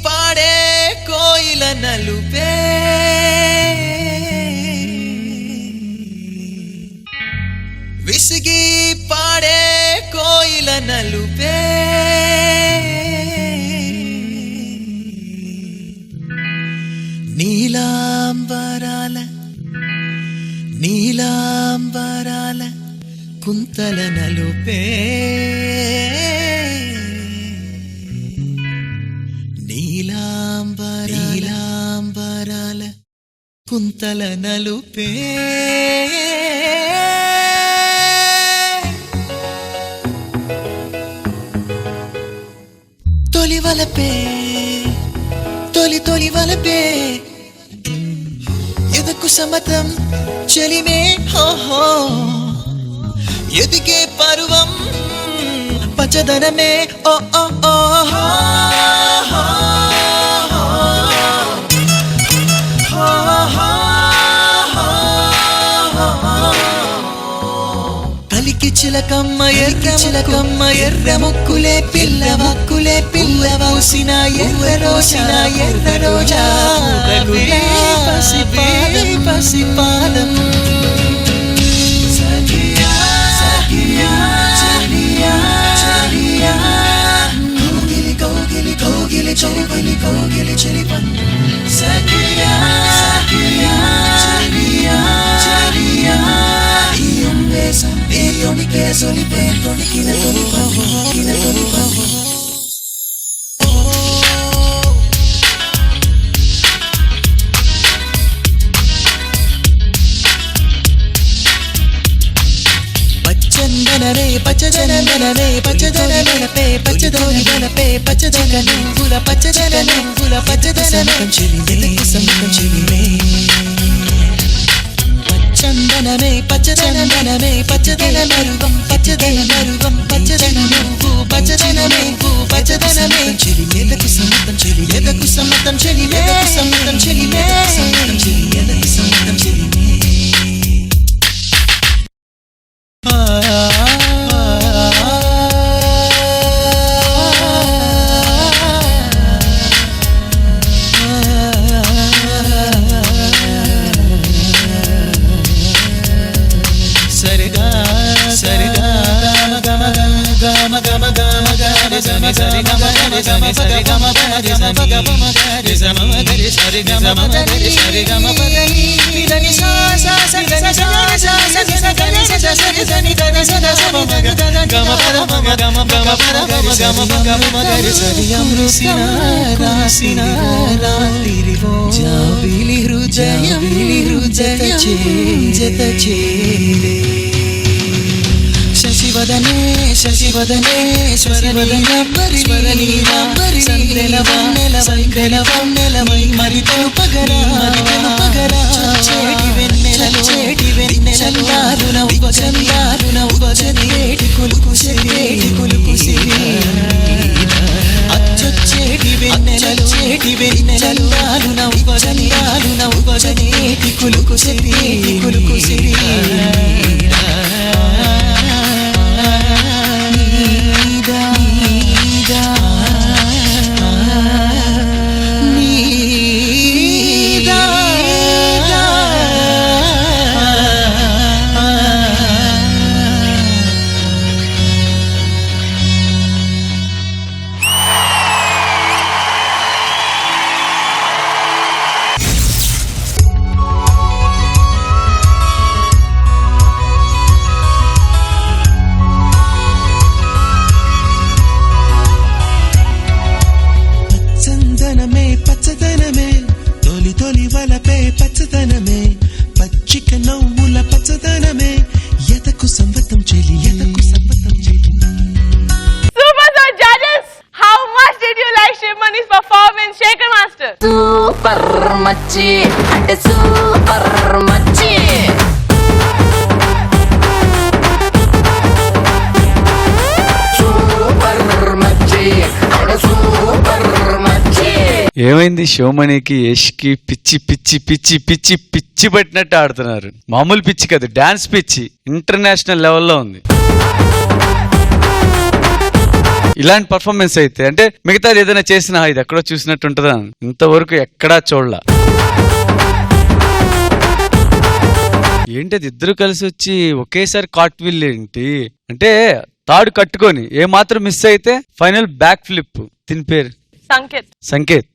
పాడే కోయిల నలుపే విసిగి పాడే కోయిల నలుపే నీలాంబరాల కుంతల నలుపే నీలాంబరాల కుంతల నలుపే తొలి వలపే తొలి వలపే ఎదకు సమతం చెలిమే హోహో ఎదిగే పరువం పచ్చదనమే ఓ ఓ ఓ కలికి చిలకమ్మ ఎర్ర ముక్కులే పిల్ల వూసిన ఎర్ర రోజా పసిపాదం కౌగిలి చెలిపం శశివదనే స్వరనీరాంబరి సంఖ్యలవన్నెలవై మరితను పగరా చేటి వెన్నెలలు నవ్వచనేటి కులుకు సిరి అచ్చొచ్చేటి వెన్నెలలు నవ్వచనేటి కులుకు సిరి పచ్చదనమే తొలి వలపే పచ్చదనమే పచ్చిక నవ్వుల పచ్చదనమే ఎదకు సంవతం చెలి Super so judges, how much did you like Shiv Mani's performance, Shekhar Master? Super machi ante super machi ఏమైంది శివమణికి యష్కి పిచ్చి పిచ్చి పిచ్చి పిచ్చి పిచ్చి పట్టినట్టు ఆడుతున్నారు. మామూలు పిచ్చి కాదు, డాన్స్ పిచ్చి ఇంటర్నేషనల్ లెవెల్లో ఉంది. ఇలాంటి పర్ఫార్మెన్స్ అయితే అంటే మిగతాది ఏదైనా చేసినా ఇది ఎక్కడో చూసినట్టు ఉంటుందా, ఇంతవరకు ఎక్కడా చూడలా. ఏంటి అది ఇద్దరు కలిసి వచ్చి ఒకేసారి కాట్విల్ ఏంటి అంటే తాడు కట్టుకొని ఏ మాత్రం మిస్ అయితే ఫైనల్ బ్యాక్ ఫ్లిప్. దీని పేరు సంకేత్.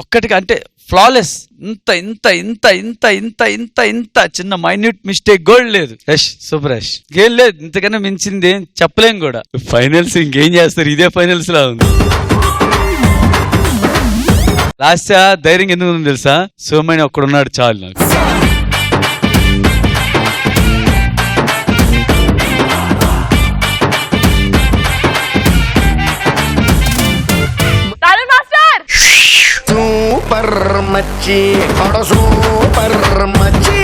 ఒక్కటిగా అంటే ఫ్లాలెస్, ఇంత ఇంత ఇంత ఇంత ఇంత ఇంత ఇంత చిన్న మైన్యూట్ మిస్టేక్ కూడా లేదు. యష్ సూపర్ యష్, ఏం లేదు ఇంతకన్నా మించింది ఏం చెప్పలేం కూడా. ఫైనల్స్ ఇంకేం చేస్తారు, ఇదే ఫైనల్స్ లా ఉంది. లాస్ట్ ధైర్యం ఎందుకు ఉంది తెలుసా, సోమని ఒక్కడున్నాడు చాలు నాకు. సూపర్ మచ్చి సూపర్ మచ్చి.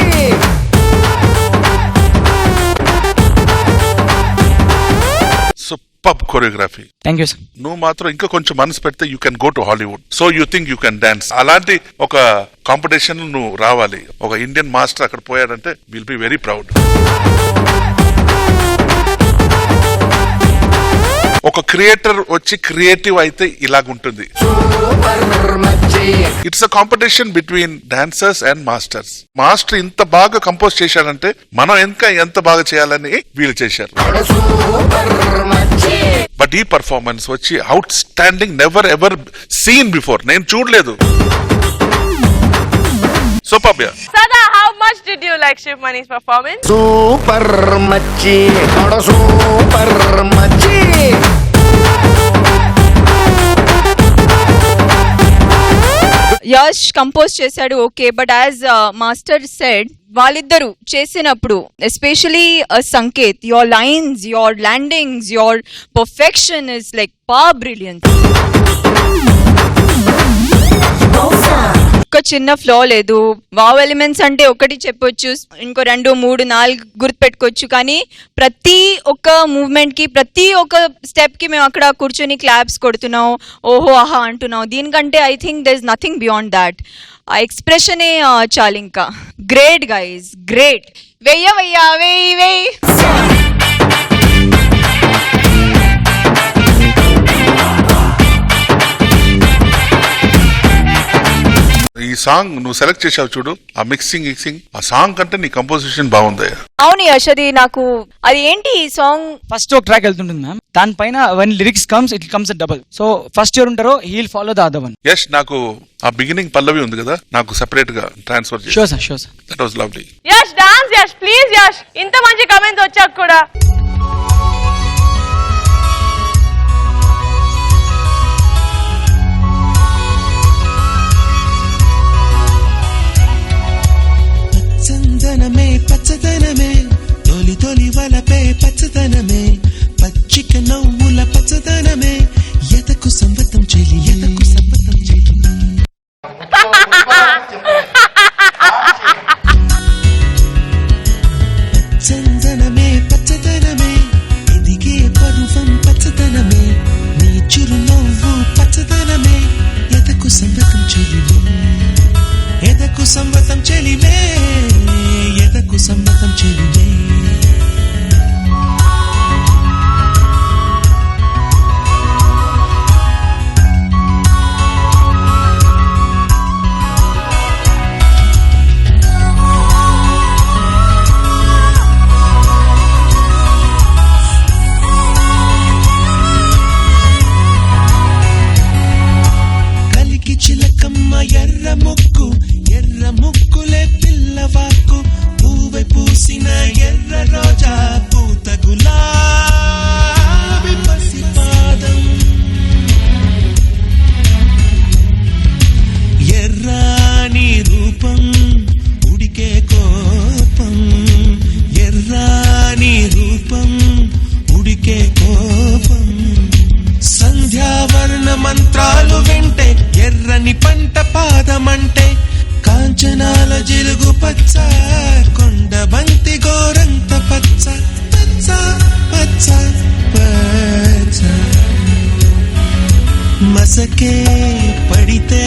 Super choreography. Thank you sir. నువ్వు మాత్రం ఇంకా కొంచెం మనసు పెడితే you can go to Hollywood. So you think you can dance. అలాంటి ఒక కాంపిటీషన్ నువ్వు రావాలి. ఒక ఇండియన్ మాస్టర్ అక్కడ పోయాడంటే విల్ బి వెరీ ప్రౌడ్. ఒక క్రియేటర్ వచ్చి క్రియేటివ్ అయితే ఇలాగుంటుంది. It's a competition between dancers and masters. Master ఇంత బాగా కంపోజ్ చేశాడంటే మనం ఇంకా ఎంత బాగా చేయాలని వీళ్ళు చేశారు. బట్ ఈ పర్ఫార్మెన్స్ వచ్చి outstanding, never ever seen before. నేను చూడలేదు. Super. Sada, how much did you like Shiv Mani's performance? Super మచ్చి సూపర్ మచ్చి. యష్ కంపోజ్ చేశాడు okay, but as master said వాళ్ళిద్దరు చేసినప్పుడు especially Sanket, your lines, your landings, your perfection is like brilliant. ఒక చిన్న flow లేదు. వావ్ ఎలిమెంట్స్ అంటే ఒకటి చెప్పొచ్చు, ఇంకో 2, 3, 4 గుర్తు పెట్టుకోవచ్చు, కానీ ప్రతి ఒక్క మూవ్మెంట్ కి, ప్రతి ఒక్క స్టెప్ కి మేము అక్కడ కూర్చొని క్లాప్స్ కొడుతున్నాం, ఓహో ఆహా అంటున్నాం. దీనికంటే I think there is nothing beyond that. ఆ ఎక్స్ప్రెషనే చాలు. ఇంకా గ్రేట్ గైస్, గ్రేట్. వెయ్యి ఈ సాంగ్ నువ్వు సెలెక్ట్ చేసావు చూడు, ఆ మిక్సింగ్ ఆ సాంగ్ కంటే నీ కంపోజిషన్ బాగుంది. అవును యష్, అది నాకు అది ఏంటి ఈ సాంగ్ ఫస్ట్ ఒక ట్రాక్ వెళ్తుంటుంది మ్యామ్, దానిపైన one lyrics comes it comes double. So first ఎవరు ఉంటారో he'll follow the other one. Yes నాకు ఆ బిగినింగ్ పల్లవి ఉంది కదా, నాకు సెపరేట్ గా ట్రాన్స్ఫర్ చేసి. Sure sir, sure sir. That was lovely. Yash, dance Yash, please Yash. ఇంత మంచి కమెంట్స్ వచ్చాక కూడా. పచ్చదనమే పచ్చదనమే, తొలి తొలి వలపే పచ్చదనమే, పచ్చిక నవ్వుల పచ్చదనమే, ఎదకు సంవతం చెలి, ఎదకు సంవతం చెలి. పచ్చదనమే పచ్చదనమే, ఎదిగే పరువం పచ్చదనమే, నీ చిరునవ్వు పచ్చదనమే, ఎదకు సంవతం చెలివే, ఎదకు సంవతం చెలివే, ఎదకు సంవతం చెలివే. కలికి చిలకమ్మ ఎర్ర ముక్కు, ఎర్ర ముక్కులే పిల్లవాకు, పూవె పూసిన ఎర్ర రోజా, పూత గులాబీ పసిపాదం, ఎర్రాని రూపం, ఉడికే కోపం, ఎర్రాని రూపం, ఉడికే కోపం, సంధ్యావర్ణ మంత్రాలు వింటే, ఎర్రని పంట పాదమంటే, కాంచనాల జిలుగు పచ్చ, కొండ బంతి గోరంత పచ్చ, పచ్చ పచ్చ పచ్చ, మసకే పడితే